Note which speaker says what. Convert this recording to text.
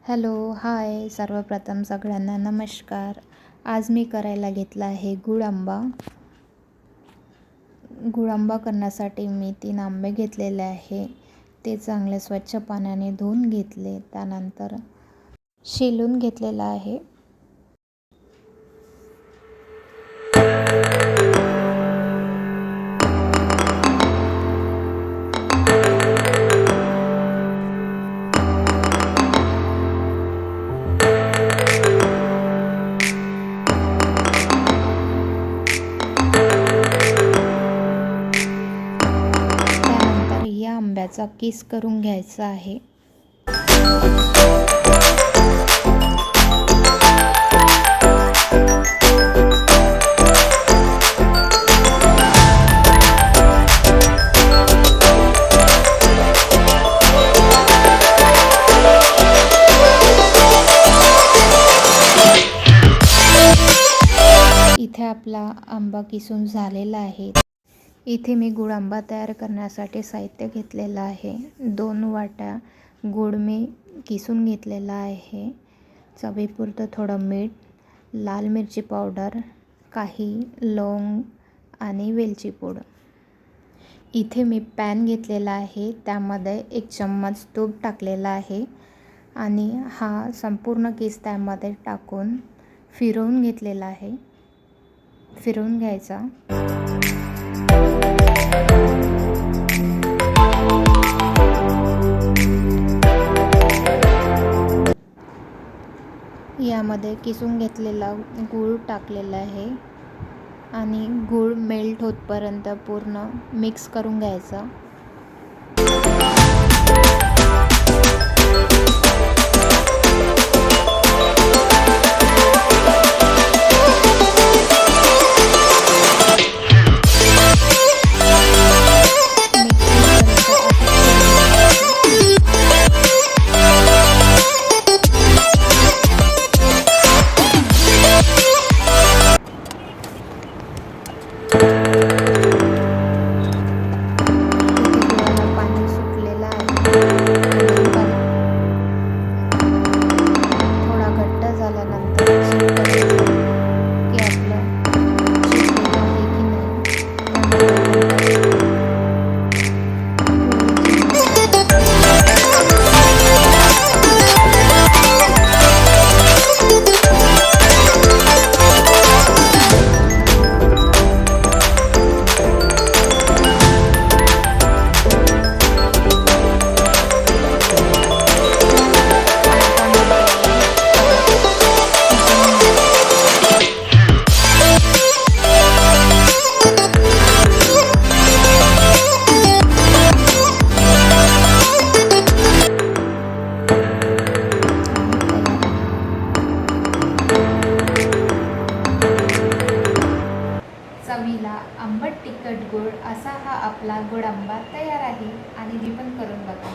Speaker 1: Hello, हाय. सर्वप्रथम सगळ्यांना नमस्कार. आज मी करायला घेतला आहे गूळ आंबा. गूळ आंबा करण्यासाठी मी 3 आंबे घेतलेले आहे. ते चांगले स्वच्छ पाण्याने धुवून घेतले. त्यानंतर शिलून घेतलेला आहे. त्यानंतर या आंब्याचा किस करून घ्यायचा आहे. इथे आपला आंबा किसून झालेला आहे. इथे मी गूळ आंबा तयार करण्यासाठी साहित्य घेतलेलं आहे. 2 वाट्या गूळ मी किसून घेतलेला आहे. चवीपुरतं थोडं मीठ, लाल मिरची पावडर, काही लवंग आणि वेलची पूड. इथे मी पॅन घेतलेला आहे. त्यामध्ये 1 चम्मच तूप टाकलेला आहे आणि हा संपूर्ण किस त्यामध्ये टाकून फिरवून घेतलेला आहे. फिरवून घ्यायचा. यामध्ये किसून घेतलेला गूळ टाकलेला आहे आणि गूळ मेल्ट होतपर्यंत पूर्ण मिक्स करून घ्यायचा. पाणी सुटलेलं आहे. थोडा घट्ट झाल्यानंतर चेक करायचं की आपलं शिजलेलं आहे की नाही. चवीला आंबट तिखट गोड असा हा आपला गोड आंबा तयार आहे आणि तुम्ही पण करून बघा.